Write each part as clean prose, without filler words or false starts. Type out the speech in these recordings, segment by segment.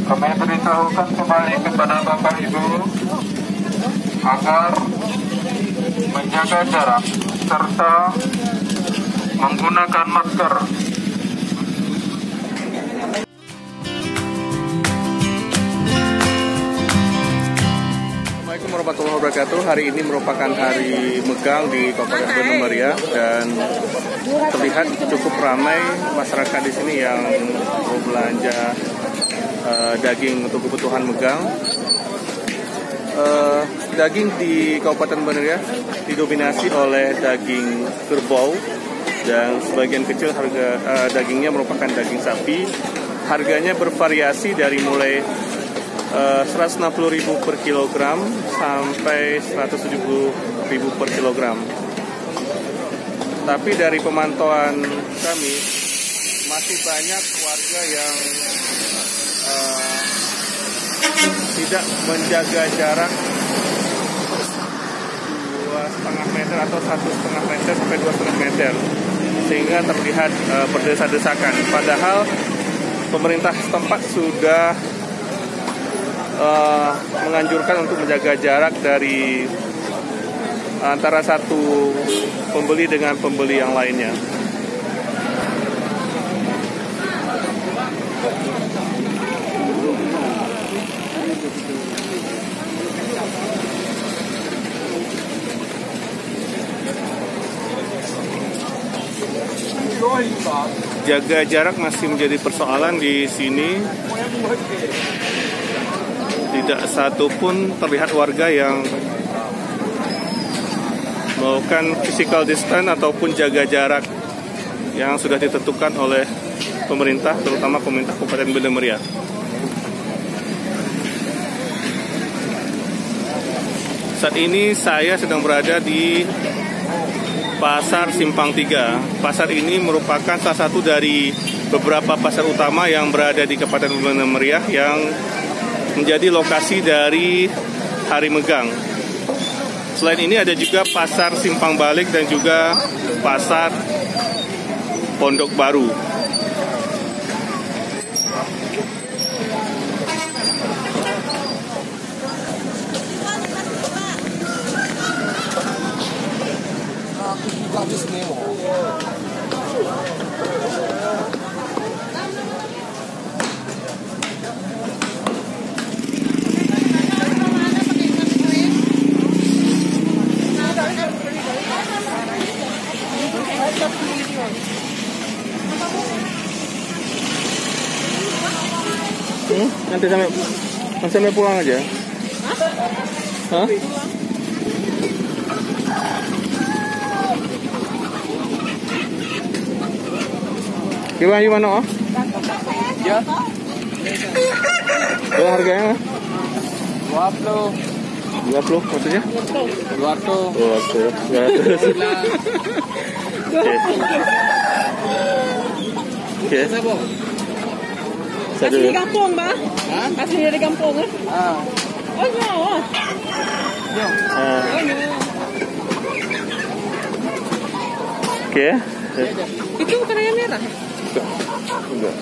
Kami beritahukan kembali kepada Bapak Ibu agar menjaga jarak serta menggunakan masker. Assalamualaikum warahmatullahi wabarakatuh. Hari ini merupakan hari Megang di Kabupaten Bandung Meriah dan terlihat cukup ramai masyarakat di sini yang berbelanja daging untuk kebutuhan Megang. Daging di Kabupaten Bandung Meriah didominasi oleh daging kerbau dan sebagian kecil harga dagingnya merupakan daging sapi. Harganya bervariasi dari mulai 160.000 per kilogram sampai 170.000 per kilogram. Tapi dari pemantauan kami masih banyak warga yang tidak menjaga jarak 2,5 meter atau 1,5 meter sampai 2,5 meter sehingga terlihat berdesa-desakan. Padahal pemerintah setempat sudah menganjurkan untuk menjaga jarak dari antara satu pembeli dengan pembeli yang lainnya. Jaga jarak masih menjadi persoalan di sini. Tidak satu pun terlihat warga yang melakukan physical distance ataupun jaga jarak yang sudah ditentukan oleh pemerintah, terutama pemerintah Kabupaten Bandung Meriah. Saat ini saya sedang berada di Pasar Simpang 3. Pasar ini merupakan salah satu dari beberapa pasar utama yang berada di Kabupaten Bandung Meriah yang menjadi lokasi dari Hari Megang. Selain ini ada juga Pasar Simpang Balik dan juga Pasar Pondok Baru. Nanti sampai pulang aja. Hah? Gimana? Oh? Ya. Berapa harganya? 20 maksudnya? 20. Oke. Asli dari kampung, Mbak? Asli dari kampung, kan? Oh, no. Oke. Itu bukan ayam merah? Enggak.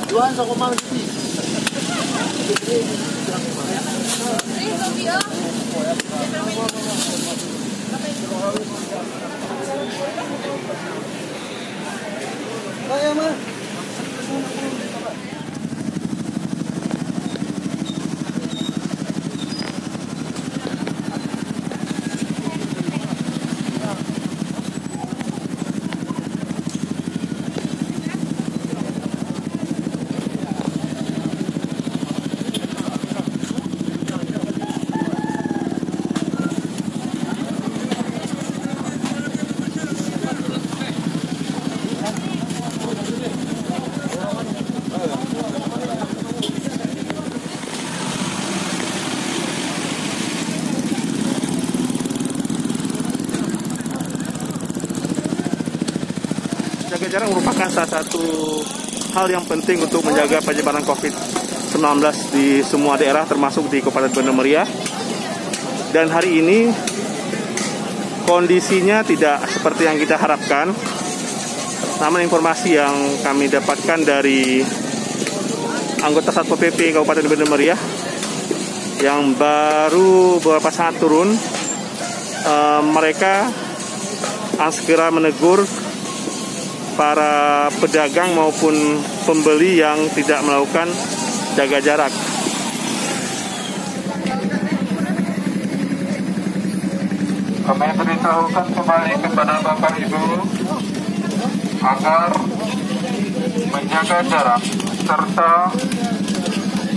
Juan sa kumang Kaya ma. jarak merupakan salah satu hal yang penting untuk menjaga penyebaran COVID-19 di semua daerah, termasuk di Kabupaten Banda Meriah. Dan hari ini kondisinya tidak seperti yang kita harapkan. Namun informasi yang kami dapatkan dari anggota Satpol PP Kabupaten Banda Meriah yang baru beberapa saat turun, mereka segera menegur para pedagang maupun pembeli yang tidak melakukan jaga jarak. Kami beritahukan kembali kepada Bapak Ibu agar menjaga jarak serta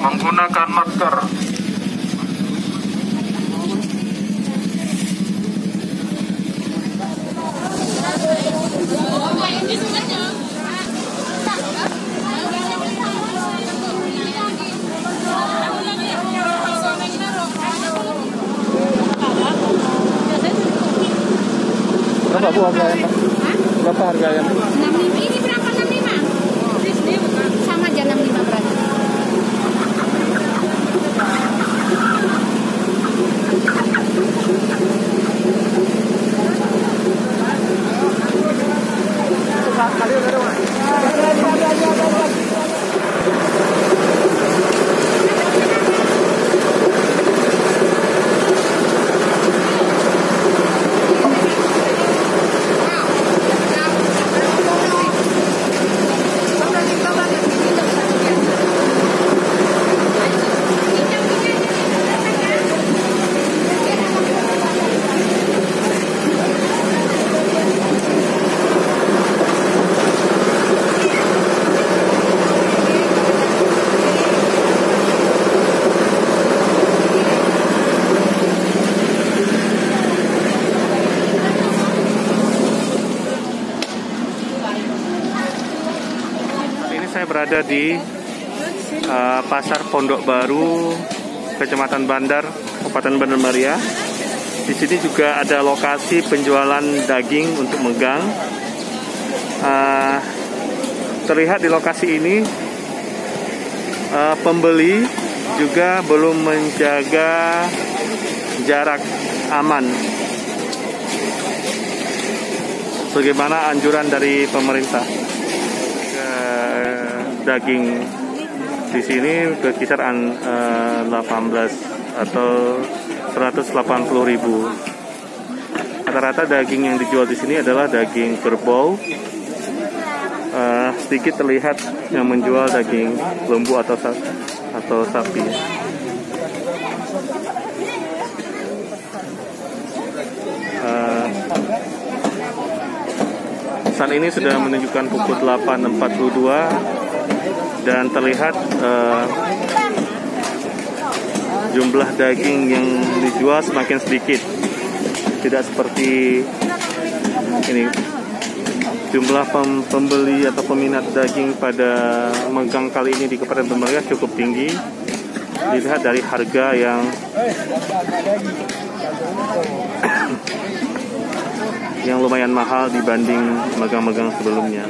menggunakan masker. Berapa Bu harga ayam? Berapa harga ayam? 65. Ini berapa 65? Sama aja 65 berarti. Saya berada di Pasar Pondok Baru, Kecamatan Bandar, Kabupaten Banda Meriah. Di sini juga ada lokasi penjualan daging untuk megang. Terlihat di lokasi ini pembeli juga belum menjaga jarak aman. Bagaimana anjuran dari pemerintah? Daging di sini berkisaran 18 atau 180.000. Rata-rata daging yang dijual di sini adalah daging kerbau. Sedikit terlihat yang menjual daging lembu atau sapi. Saat ini sudah menunjukkan pukul 8.42 dan terlihat jumlah daging yang dijual semakin sedikit. Tidak seperti ini. Jumlah pembeli atau peminat daging pada megang kali ini di Kabupaten Banda Meriah cukup tinggi. Dilihat dari harga yang lumayan mahal dibanding megang-megang sebelumnya.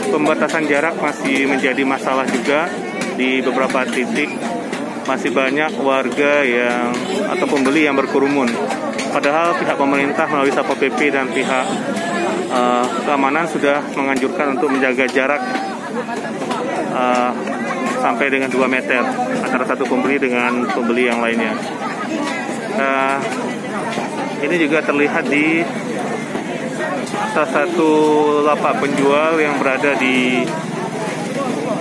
Pembatasan jarak masih menjadi masalah juga di beberapa titik. Masih banyak warga atau pembeli yang berkerumun. Padahal pihak pemerintah melalui Satpol PP dan pihak keamanan sudah menganjurkan untuk menjaga jarak sampai dengan 2 meter antara satu pembeli dengan pembeli yang lainnya. Ini juga terlihat di salah satu lapak penjual yang berada di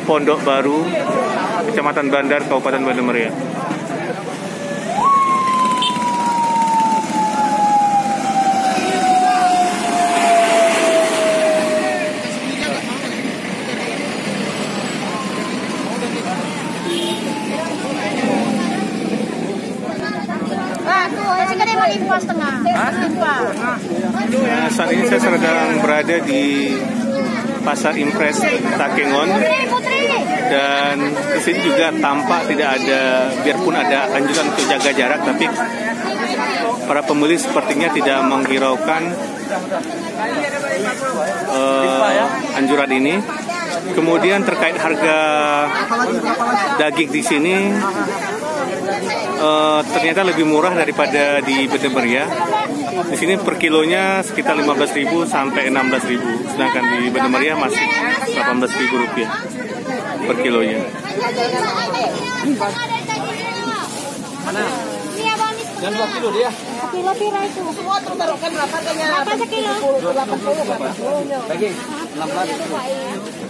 Pondok Baru, Kecamatan Bandar, Kabupaten Banda Meriah. Saat ini saya sedang berada di Pasar Impres Takengon, dan di sini juga tampak tidak ada, biarpun ada anjuran untuk jaga jarak, tapi para pembeli sepertinya tidak menghiraukan anjuran ini. Kemudian terkait harga daging di sini ternyata lebih murah daripada di Bendera Meriah. Di sini per kilonya sekitar 15.000 sampai 16.000, sedangkan di Bendera Meriah masih 18.000 rupiah per kilonya. Yang 2 kilo dia. Kilo pira itu? Semua tertaruhkan berapa harganya? Berapa sekilo? 80. Lagi 16.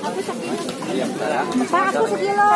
Aku sekilo. Pak, aku sekilo.